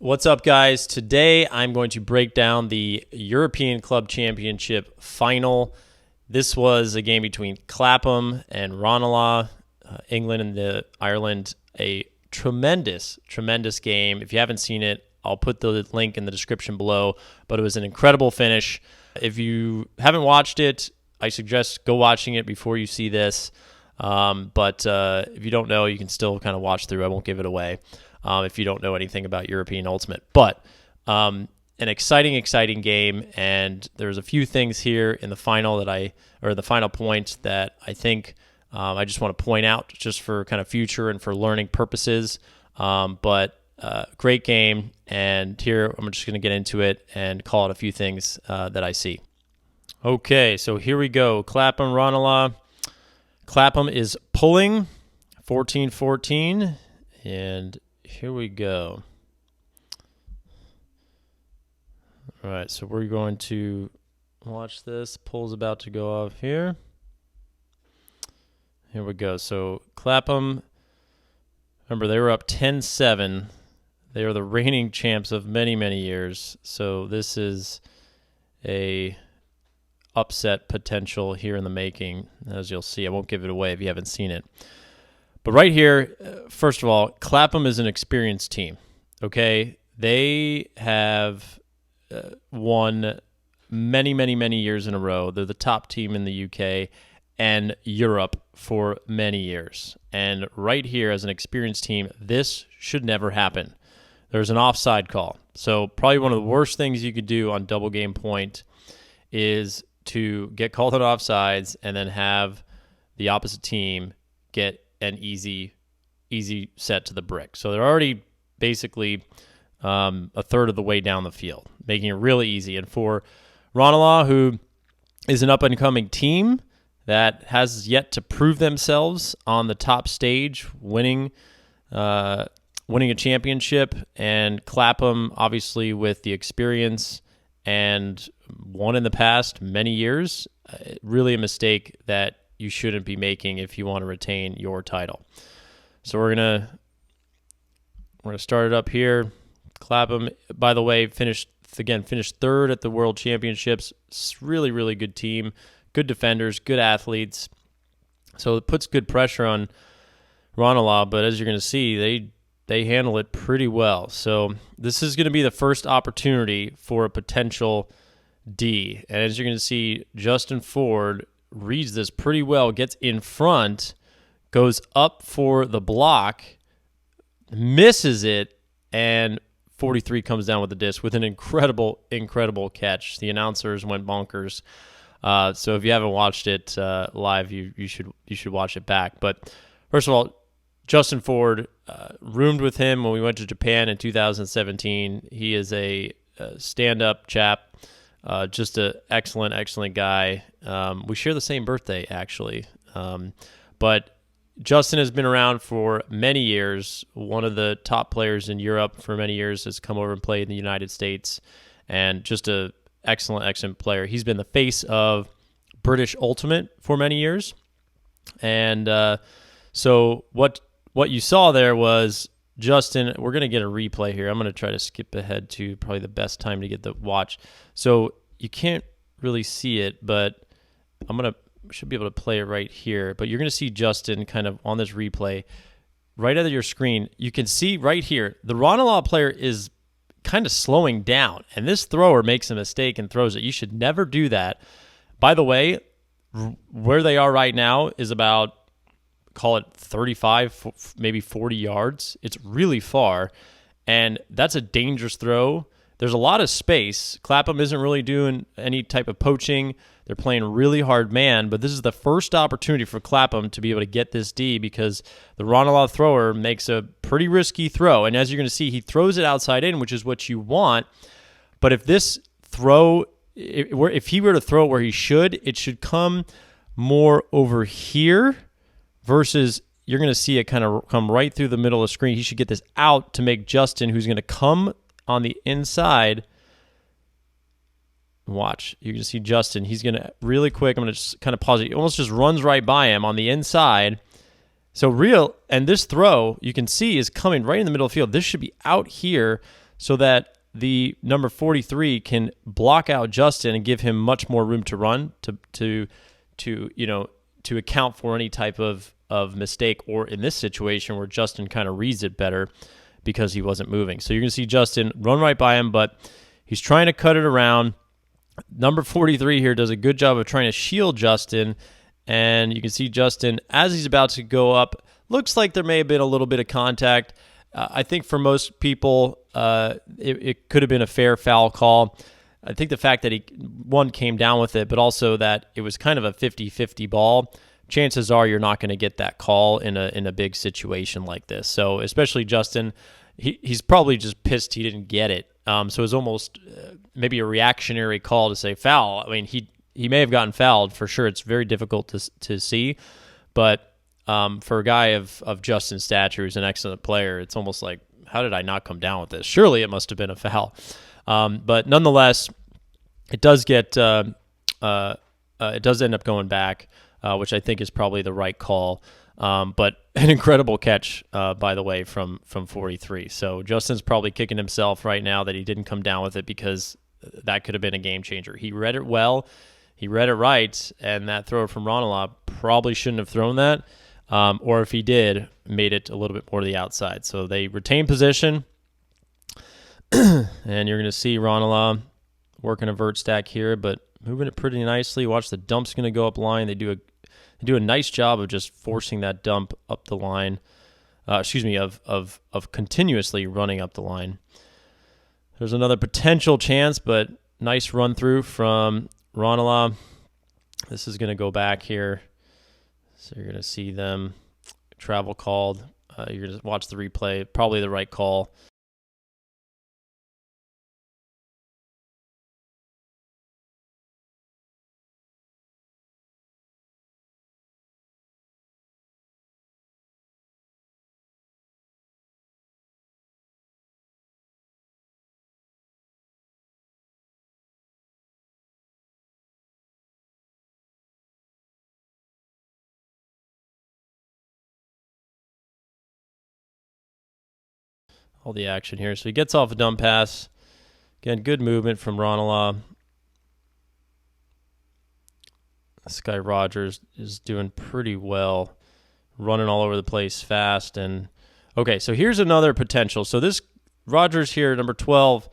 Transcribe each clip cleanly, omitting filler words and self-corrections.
What's up, guys? Today I'm going to break down the European Club Championship final. This was a game between Clapham and Ranelagh, England and Ireland. A tremendous game. If you haven't seen it, I'll put the link in the description below, but it was an incredible finish. If you haven't watched it, I suggest go watching it before you see this. But if you don't know, you can still kind of watch through. I won't give it away. If you don't know anything about European Ultimate. But an exciting game, and there's a few things here in the final the final point that I think I just want to point out just for kind of future and for learning purposes. But great game, and here I'm just going to get into it and call out a few things that I see. Okay, so here we go. Clapham, Ranelagh. Clapham is pulling 14-14, and here we go. All right, so we're going to watch this. Pull's about to go off here. Here we go. So Clapham, remember, they were up 10-7. They are the reigning champs of many years. So this is a upset potential here in the making, as you'll see. I won't give it away if you haven't seen it. But right here, first of all, Clapham is an experienced team, okay? They have won many years in a row. They're the top team in the UK and Europe for many years. And right here, as an experienced team, this should never happen. There's an offside call. So probably one of the worst things you could do on double game point is to get called on offsides and then have the opposite team get an easy set to the brick. So they're already basically a third of the way down the field, making it really easy. And for Ranelagh, who is an up-and-coming team that has yet to prove themselves on the top stage, winning a championship, and Clapham, obviously, with the experience and won in the past many years, really a mistake that you shouldn't be making if you want to retain your title. So we're gonna start it up here. Clapham, by the way, finished third at the World Championships. Really good team, good defenders, good athletes. So it puts good pressure on Ranelagh, but as you're going to see, they handle it pretty well. So this is going to be the first opportunity for a potential D. And as you're going to see, Justin Ford reads this pretty well, gets in front, goes up for the block, misses it, and 43 comes down with the disc with an incredible catch. The announcers went bonkers. So if you haven't watched it live, you should watch it back. But first of all, Justin Ford, roomed with him when we went to Japan in 2017. He is a stand-up chap. Just an excellent guy. We share the same birthday, actually. But Justin has been around for many years. One of the top players in Europe for many years, has come over and played in the United States, and just an excellent player. He's been the face of British Ultimate for many years. And so what you saw there was Justin. We're going to get a replay here. I'm going to try to skip ahead to probably the best time to get the watch. So you can't really see it, but should be able to play it right here. But you're going to see Justin kind of on this replay right under your screen. You can see right here, the Ranelagh player is kind of slowing down, and this thrower makes a mistake and throws it. You should never do that. By the way, where they are right now is about, call it 35, maybe 40 yards. It's really far, and that's a dangerous throw. There's a lot of space. Clapham isn't really doing any type of poaching. They're playing really hard man, but this is the first opportunity for Clapham to be able to get this D, because the Ranelagh thrower makes a pretty risky throw. And as you're going to see, he throws it outside in, which is what you want. But if this throw, if he were to throw it where he should, it should come more over here versus you're going to see it kind of come right through the middle of the screen. He should get this out to make Justin, who's going to come on the inside. Watch. You can see Justin. He's going to really quick. I'm going to just kind of pause it. He almost just runs right by him on the inside. So and this throw, you can see, is coming right in the middle of the field. This should be out here. so that the number 43 can block out Justin and give him much more room to run to account for any type of mistake, or in this situation where Justin kind of reads it better because he wasn't moving. So you're going to see Justin run right by him, but he's trying to cut it around. Number 43 here does a good job of trying to shield Justin, and you can see Justin, as he's about to go up, looks like there may have been a little bit of contact. I think for most people, it could have been a fair foul call. I think the fact that he, one, came down with it, but also that it was kind of a 50-50 ball, chances are you're not going to get that call in a big situation like this. So especially Justin, he's probably just pissed he didn't get it. So it was almost maybe a reactionary call to say foul. I mean, he may have gotten fouled for sure. It's very difficult to see, but for a guy of Justin's stature, who's an excellent player, it's almost like, how did I not come down with this? Surely it must have been a foul. But nonetheless, it does get it does end up going back, which I think is probably the right call. But an incredible catch, by the way, from 43. So Justin's probably kicking himself right now that he didn't come down with it, because that could have been a game changer. He read it well, he read it right, and that thrower from Ranelagh probably shouldn't have thrown that. Or if he did, made it a little bit more to the outside. So they retain position, and you're going to see Ranelagh working a vert stack here, but moving it pretty nicely. Watch, the dump's going to go up line. They do a nice job of just forcing that dump up the line. Of continuously running up the line. There's another potential chance, but nice run through from Ranelagh. This is going to go back here. So you're going to see them travel called. You're going to watch the replay. Probably the right call. All the action here. So he gets off a dump pass. Again, good movement from Ranelagh. This guy Rogers is doing pretty well, running all over the place fast. And okay, so here's another potential. So this Rogers here, number 12,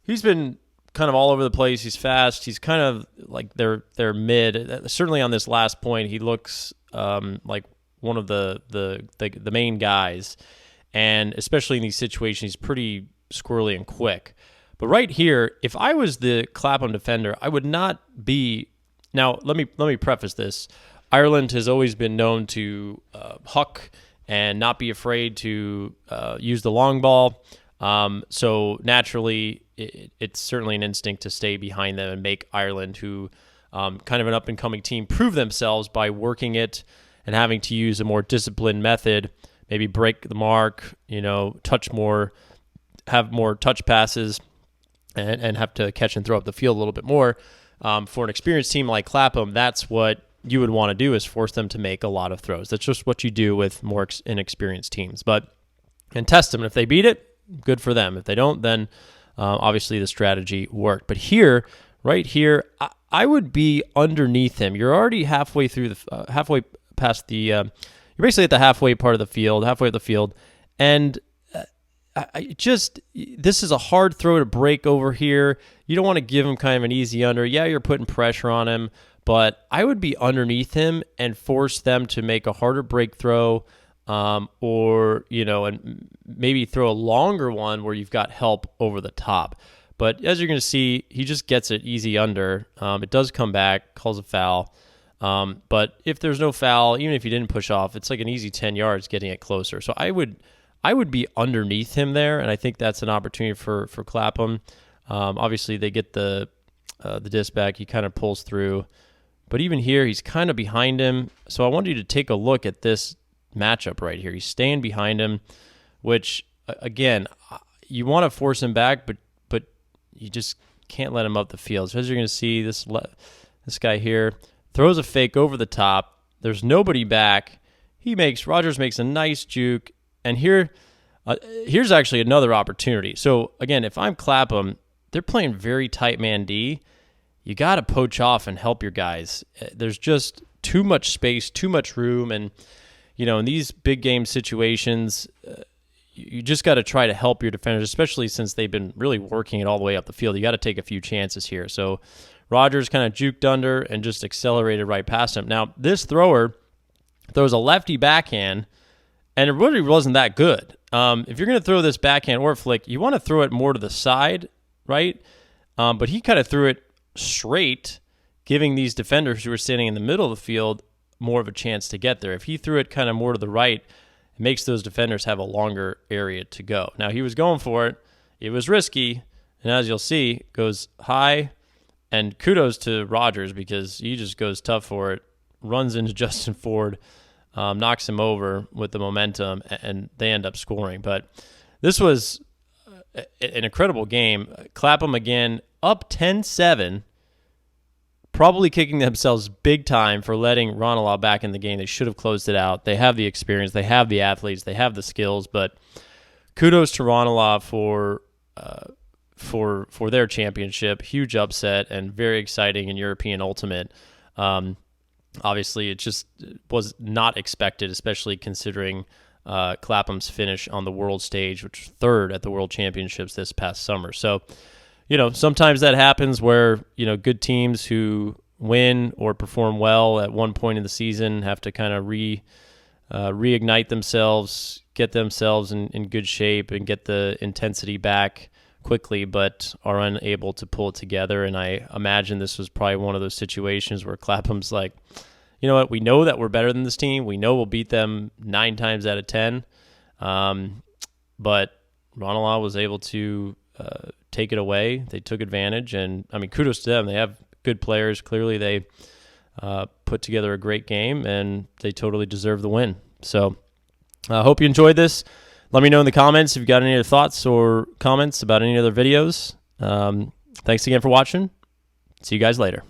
he's been kind of all over the place. He's fast. He's kind of like they're mid. Certainly on this last point, he looks like one of the main guys. And especially in these situations, he's pretty squirrely and quick. But right here, if I was the Clapham defender, I would not be. Now, let me preface this. Ireland has always been known to huck and not be afraid to use the long ball. So naturally, it's certainly an instinct to stay behind them and make Ireland, who kind of an up-and-coming team, prove themselves by working it and having to use a more disciplined method. Maybe break the mark, touch more, have more touch passes, and have to catch and throw up the field a little bit more. For an experienced team like Clapham, that's what you would want to do, is force them to make a lot of throws. That's just what you do with more inexperienced teams. And test them. And if they beat it, good for them. If they don't, then obviously the strategy worked. But here, right here, I would be underneath him. You're already halfway through halfway past the. You're basically at the halfway up the field, and this is a hard throw to break over here. You don't want to give him kind of an easy under. Yeah, you're putting pressure on him, but I would be underneath him and force them to make a harder break throw, or and maybe throw a longer one where you've got help over the top. But as you're going to see, he just gets it easy under. It does come back, calls a foul. But if there's no foul, even if he didn't push off, it's like an easy 10 yards getting it closer. So I would be underneath him there, and I think that's an opportunity for Clapham. Obviously, they get the disc back. He kind of pulls through. But even here, he's kind of behind him. So I want you to take a look at this matchup right here. He's staying behind him, which, again, you want to force him back, but you just can't let him up the field. So as you're going to see, this guy here throws a fake over the top. There's nobody back. Rogers makes a nice juke. And here, Here's actually another opportunity. So, again, if I'm Clapham, they're playing very tight man D. You got to poach off and help your guys. There's just too much space, too much room. And, in these big game situations, you just got to try to help your defenders, especially since they've been really working it all the way up the field. You got to take a few chances here. So Rogers kind of juked under and just accelerated right past him. Now, this thrower throws a lefty backhand, and it really wasn't that good. If you're going to throw this backhand or flick, you want to throw it more to the side, right? But he kind of threw it straight, giving these defenders who were standing in the middle of the field more of a chance to get there. If he threw it kind of more to the right, it makes those defenders have a longer area to go. Now, he was going for it. It was risky, and as you'll see, goes high, and kudos to Rogers because he just goes tough for it, runs into Justin Ford, knocks him over with the momentum, and they end up scoring. But this was an incredible game. Clapham, again, up 10-7, probably kicking themselves big time for letting Ranelagh back in the game. They should have closed it out. They have the experience. They have the athletes. They have the skills. But kudos to Ranelagh for their championship. Huge upset and very exciting in European Ultimate. Obviously, it just was not expected, especially considering Clapham's finish on the world stage, which was third at the World Championships this past summer. So, sometimes that happens where, good teams who win or perform well at one point in the season have to kind of reignite themselves, get themselves in good shape and get the intensity back quickly, but are unable to pull it together. And I imagine this was probably one of those situations where Clapham's like, you know what, we know that we're better than this team. We know we'll beat them 9 times out of 10. But Ranelagh was able to take it away. They took advantage, and kudos to them. They have good players. Clearly, they put together a great game, and they totally deserve the win. So I hope you enjoyed this. Let me know in the comments if you've got any other thoughts or comments about any other videos. Thanks again for watching. See you guys later.